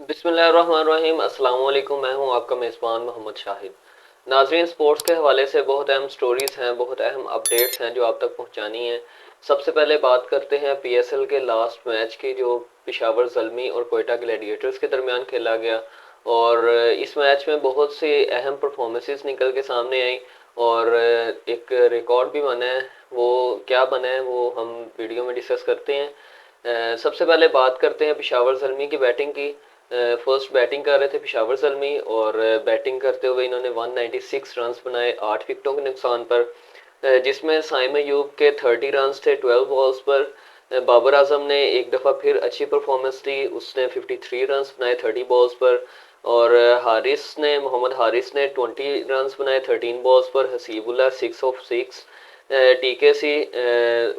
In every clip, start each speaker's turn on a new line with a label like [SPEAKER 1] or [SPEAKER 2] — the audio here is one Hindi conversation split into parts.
[SPEAKER 1] बिस्मिल्लाहिर्रहमानिर्रहीम। अस्सलाम वालेकुम। मैं हूं आपका मेज़बान मोहम्मद शाहिद। नाजरीन, स्पोर्ट्स के हवाले से बहुत अहम स्टोरीज़ हैं, बहुत अहम अपडेट्स हैं जो आप तक पहुंचानी है। सबसे पहले बात करते हैं पीएसएल के लास्ट मैच की, जो पेशावर ज़ल्मी और कोयटा ग्लैडिएटर्स के दरमियान खेला गया। और इस मैच में बहुत सी अहम परफॉर्मेंसेस निकल के सामने आई और एक रिकॉर्ड भी बना है। वो क्या बना है वो हम वीडियो में डिस्कस करते हैं। सबसे पहले बात करते हैं पेशावर ज़ल्मी की बैटिंग की। फर्स्ट बैटिंग कर रहे थे पेशावर ज़ल्मी और बैटिंग करते हुए इन्होंने 196 रन्स बनाए 8 विकेटों के नुकसान पर, जिसमें साइम अयूब के 30 रन्स थे 12 बॉल्स पर। बाबर आजम ने एक दफ़ा फिर अच्छी परफॉर्मेंस दी, उसने 53 रन्स बनाए 30 बॉल्स पर। और मोहम्मद हारिस ने 20 रन्स बनाए 13 बॉल्स पर। हसीबुल्ला 6 ऑफ 6। टीके सी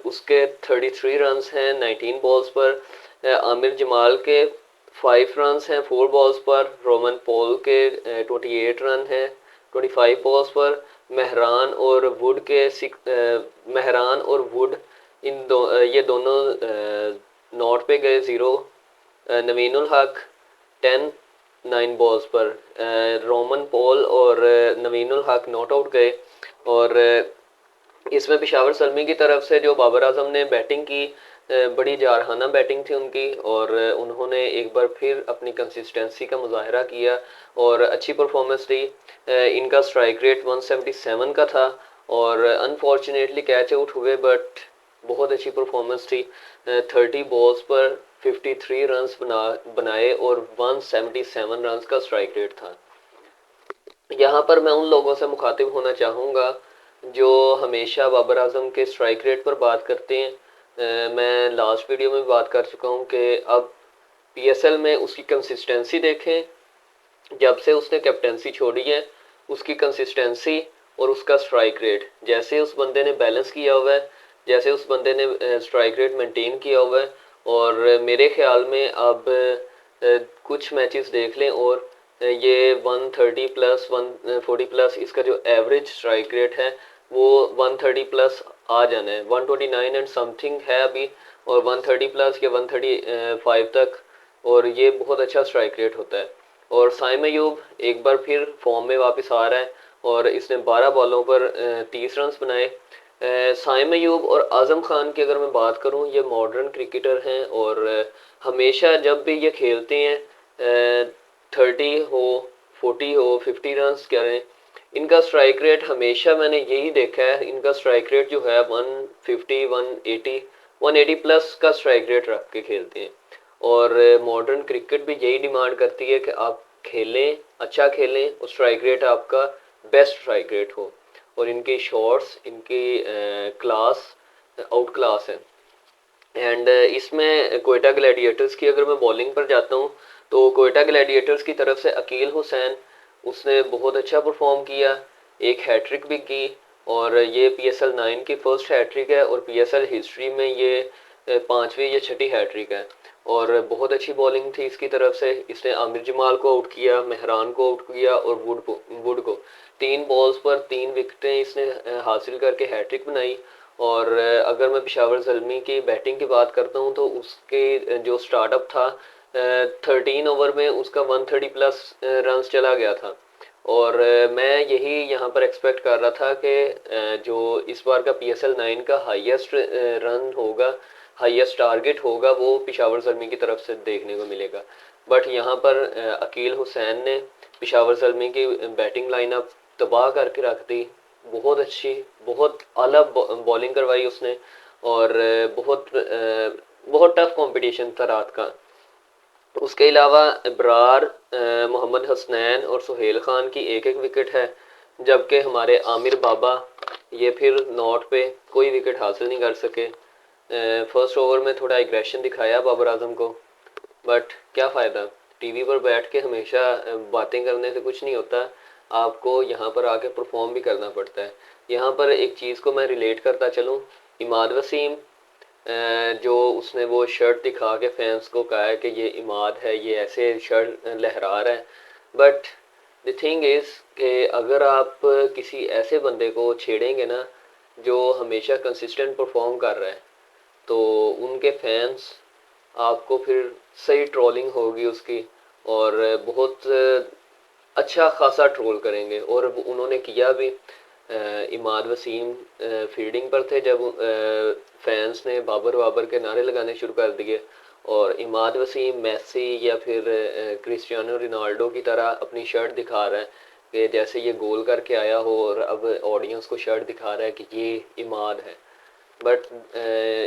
[SPEAKER 1] उसके 33 रन्स हैं 19 बॉल्स पर। आमिर जमाल के 5 रन्स हैं 4 बॉल्स पर। रोमन पॉल के 28 रन हैं 25 बॉल्स पर। मेहरान और वुड के मेहरान और वुड ये दोनों नॉट पे गए 0। नवीन उल हक 10 9 बॉल्स पर। रोमन पॉल और नवीन उल हक नॉट आउट गए। और इसमें पेशावर ज़ल्मी की तरफ से जो बाबर आजम ने बैटिंग की, बड़ी जारहाना बैटिंग थी उनकी और उन्होंने एक बार फिर अपनी कंसिस्टेंसी का मुजाहरा किया और अच्छी परफॉर्मेंस दी। इनका स्ट्राइक रेट 177 का था और अनफॉर्चुनेटली कैच आउट हुए, बट बहुत अच्छी परफॉर्मेंस थी। 30 बॉल्स पर 53 रन्स बनाए और 177 रन्स का स्ट्राइक रेट था। यहाँ पर मैं उन लोगों से मुखातिब होना चाहूँगा जो हमेशा बाबर आजम के स्ट्राइक रेट पर बात करते हैं। मैं लास्ट वीडियो में बात कर चुका हूँ कि अब पीएसएल में उसकी कंसिस्टेंसी देखें। जब से उसने कैप्टेंसी छोड़ी है, उसकी कंसिस्टेंसी और उसका स्ट्राइक रेट, जैसे उस बंदे ने बैलेंस किया हुआ है, जैसे उस बंदे ने स्ट्राइक रेट मेंटेन किया हुआ है। और मेरे ख्याल में अब कुछ मैचेस देख लें और ये 130 प्लस 140 प्लस इसका जो एवरेज स्ट्राइक रेट है वो 130 प्लस आ जाना है। 129 एंड समथिंग है अभी, और 130 प्लस या 135 तक, और ये बहुत अच्छा स्ट्राइक रेट होता है। और साइम अयूब एक बार फिर फॉर्म में वापस आ रहा है और इसने 12 बॉलों पर 30 रन्स बनाए। साइम अयूब और आज़म खान की अगर मैं बात करूं, ये मॉडर्न क्रिकेटर हैं और हमेशा जब भी ये खेलते हैं 30 हो 40 हो 50 रन्स करें, इनका स्ट्राइक रेट हमेशा मैंने यही देखा है। इनका स्ट्राइक रेट जो है 150 180 180 प्लस का स्ट्राइक रेट रख के खेलते हैं। और मॉडर्न क्रिकेट भी यही डिमांड करती है कि आप खेलें, अच्छा खेलें और स्ट्राइक रेट आपका बेस्ट स्ट्राइक रेट हो। और इनकी शॉट्स, इनकी क्लास आउट क्लास है। एंड इसमें कोयटा ग्लैडिएटर्स की अगर मैं बॉलिंग पर जाता हूँ, तो कोयटा ग्लैडिएटर्स की तरफ से अकील हुसैन, उसने बहुत अच्छा परफॉर्म किया, एक हैट्रिक भी की। और ये पीएसएल 9 की फर्स्ट हैट्रिक है और पीएसएल हिस्ट्री में ये पांचवी या छठी हैट्रिक है। और बहुत अच्छी बॉलिंग थी इसकी तरफ से। इसने आमिर जमाल को आउट किया, मेहरान को आउट किया और वुड को 3 बॉल्स पर 3 विकेटें इसने हासिल करके हैट्रिक बनाई। और अगर मैं पेशावर ज़ल्मी की बैटिंग की बात करता हूँ, तो उसके जो स्टार्टअप था 13 ओवर में उसका 130 प्लस रन्स चला गया था। और मैं यही यहाँ पर एक्सपेक्ट कर रहा था कि जो इस बार का पीएसएल 9 का हाईएस्ट रन होगा, हाईएस्ट टारगेट होगा, वो पेशावर ज़ल्मी की तरफ से देखने को मिलेगा। बट यहाँ पर अकील हुसैन ने पेशावर ज़ल्मी की बैटिंग लाइनअप तबाह करके रख दी। बहुत अच्छी, बहुत आला बॉलिंग करवाई उसने और बहुत टफ कंपटीशन था रात का। उसके अलावा इब्रार, मोहम्मद हसनैन और सुहेल खान की एक एक विकेट है, जबकि हमारे आमिर बाबा ये फिर नॉट पे कोई विकेट हासिल नहीं कर सके। फर्स्ट ओवर में थोड़ा एग्रेशन दिखाया बाबर आजम को, बट क्या फ़ायदा, टीवी पर बैठ के हमेशा बातें करने से कुछ नहीं होता। आपको यहाँ पर आके परफॉर्म भी करना पड़ता है। यहाँ पर एक चीज़ को मैं रिलेट करता चलूँ, इमाद वसीम, जो उसने वो शर्ट दिखा के फैंस को कहा है कि ये इमाद है, ये ऐसे शर्ट लहरा रहा है। बट द थिंग इज़ कि अगर आप किसी ऐसे बंदे को छेड़ेंगे ना जो हमेशा कंसिस्टेंट परफॉर्म कर रहा है, तो उनके फैंस आपको फिर सही ट्रोलिंग होगी उसकी और बहुत अच्छा खासा ट्रोल करेंगे। और उन्होंने किया भी। इमाद वसीम फील्डिंग पर थे जब फैंस ने बाबर बाबर के नारे लगाने शुरू कर दिए, और इमाद वसीम मेसी या फिर क्रिस्टियानो रोनाल्डो की तरह अपनी शर्ट दिखा रहा है कि जैसे ये गोल करके आया हो, और अब ऑडियंस को शर्ट दिखा रहा है कि ये इमाद है। बट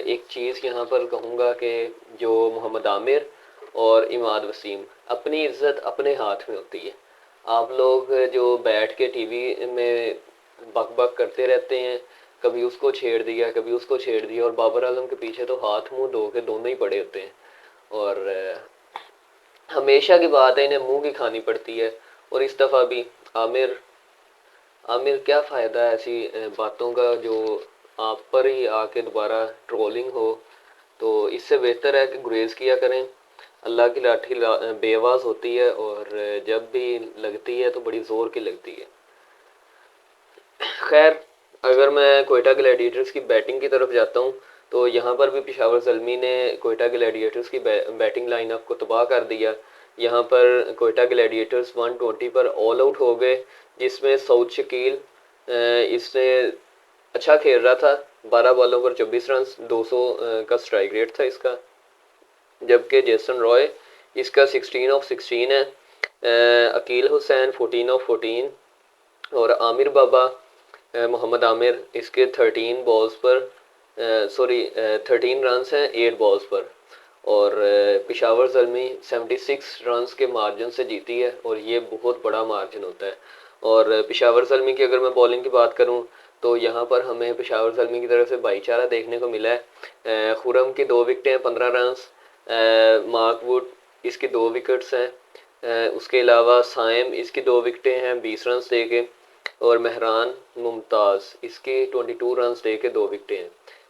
[SPEAKER 1] एक चीज़ यहाँ पर कहूँगा कि जो मोहम्मद आमिर और इमाद वसीम, अपनी इज्जत अपने हाथ में होती है। आप लोग जो बैठ के टीवी में बक बक करते रहते हैं, कभी उसको छेड़ दिया कभी उसको छेड़ दिया, और बाबर आजम के पीछे तो हाथ मुंह धो के दोनों ही पड़े होते हैं। और हमेशा की बात है, इन्हें मुंह की खानी पड़ती है। और इस दफ़ा भी आमिर आमिर क्या फ़ायदा है ऐसी बातों का जो आप पर ही आके दोबारा ट्रोलिंग हो। तो इससे बेहतर है कि गुरेज किया करें। अल्लाह की लाठी बेआवाज़ होती है, और जब भी लगती है तो बड़ी ज़ोर की लगती है। खैर, अगर मैं कोयटा ग्लैडिएटर्स की बैटिंग की तरफ जाता हूँ, तो यहाँ पर भी पेशावर ज़ल्मी ने कोयटा ग्लैडिएटर्स की बैटिंग लाइनअप को तबाह कर दिया। यहाँ पर कोयटा ग्लैडिएटर्स 120 पर ऑल आउट हो गए, जिसमें सऊद शकील इसने अच्छा खेल रहा था। 12 बॉलों पर 24 रन, 200 का स्ट्राइक रेट था इसका। जबकि जेसन रॉय इसका 16 ऑफ 16 है। अकील हुसैन 14 ऑफ 14, और आमिर बाबा मोहम्मद आमिर इसके 13 बॉल्स पर 13 रन हैं 8 बॉल्स पर। और पेशावर ज़ल्मी 76 रन्स के मार्जिन से जीती है, और ये बहुत बड़ा मार्जिन होता है। और पेशावर ज़ल्मी की अगर मैं बॉलिंग की बात करूं, तो यहाँ पर हमें पेशावर ज़ल्मी की तरफ से भाईचारा देखने को मिला है। खुरम की 2 विकेटें हैं 15 रन्स, मार्क वुड इसकी 2 विकेट्स हैं, उसके अलावा साइम इसकी 2 विकेटें हैं 20 रन दे के, और महरान मुमताज़ इसकी 22 रन दे के 2 विकेटें हैं।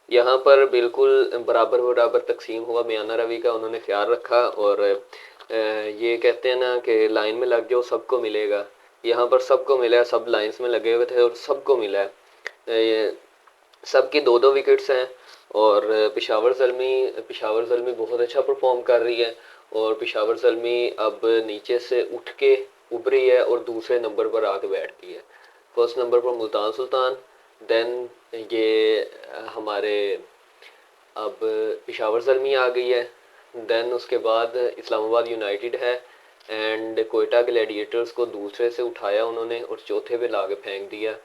[SPEAKER 1] यहाँ पर बिल्कुल बराबर बराबर तकसीम हुआ। मियाना रवि का उन्होंने ख्याल रखा, और ये कहते हैं ना कि लाइन में लग जाओ सबको मिलेगा। यहाँ पर सबको मिला है, सब लाइन्स में लगे हुए थे और सबको मिला है। ये सबकी 2-2 विकेट्स हैं। और पेशावर ज़ल्मी बहुत अच्छा परफॉर्म कर रही है, और पेशावर ज़ल्मी अब नीचे से उठ के उभरी है और दूसरे नंबर पर आके बैठ गई है। फर्स्ट नंबर पर मुल्तान सुल्तान, देन ये हमारे अब पेशावर ज़ल्मी आ गई है, देन उसके बाद इस्लामाबाद यूनाइटेड है, एंड कोयटा ग्लैडिएटर्स को दूसरे से उठाया उन्होंने और चौथे पे ला के फेंक दिया।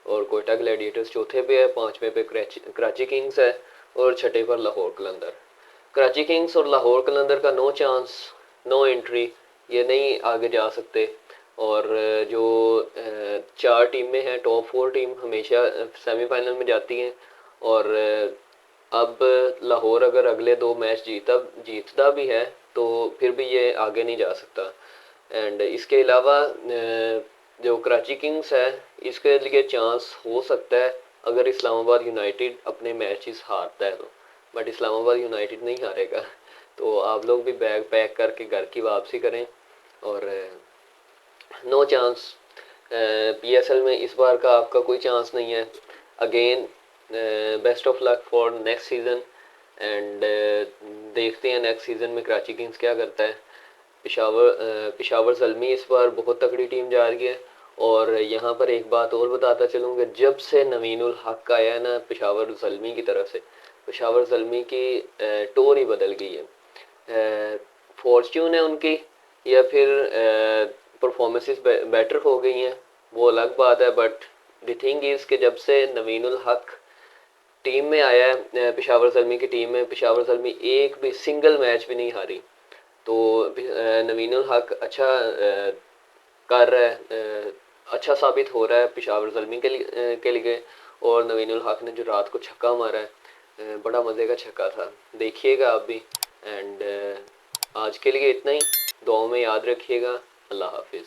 [SPEAKER 1] और कोयटा ग्लैडिएटर्स चौथे पे है, पाँचवें पे कराची किंग्स है, और छठे पर लाहौर कलंदर। कराची किंग्स और लाहौर कलंदर का नो चांस, नो एंट्री, ये नहीं आगे जा सकते। और जो 4 टीमें हैं, टॉप 4 टीम हमेशा सेमीफाइनल में जाती हैं। और अब लाहौर अगर अगले 2 मैच जीतता भी है तो फिर भी ये आगे नहीं जा सकता। एंड इसके अलावा जो कराची किंग्स है, इसके लिए चांस हो सकता है अगर इस्लामाबाद यूनाइटेड अपने मैचेस हारता है तो। बट इस्लामाबाद यूनाइटेड नहीं हारेगा। तो आप लोग भी बैग पैक करके घर की वापसी करें। और नो चांस, पीएसएल में इस बार का आपका कोई चांस नहीं है। Again best of luck for next season, and देखते हैं नेक्स्ट सीज़न में कराची किंग्स क्या करता है। पेशावर ज़ल्मी इस बार बहुत तगड़ी टीम जा रही है। और यहाँ पर एक बात और बताता चलूँगा, जब से नवीनुल हक आया है ना पेशावर ज़ल्मी की तरफ से, पेशावर ज़ल्मी की टोर ही बदल गई है। फॉर्च्यून है उनकी, या फिर परफॉर्मेंसेस बेटर हो गई हैं, वो अलग बात है। बट द थिंग इज़ कि जब से नवीनुल हक टीम में आया है, पेशावर ज़ल्मी की टीम में, पेशावर ज़ल्मी एक भी सिंगल मैच भी नहीं हारी। तो नवीनुल हक अच्छा कर रहा है, अच्छा साबित हो रहा है पेशावर ज़ल्मी के लिए। और नवीनुल हक ने जो रात को छक्का मारा है, बड़ा मज़े का छक्का था, देखिएगा आप भी। एंड आज के लिए इतना ही, दुआओं में याद रखिएगा। अल्लाह हाफिज़।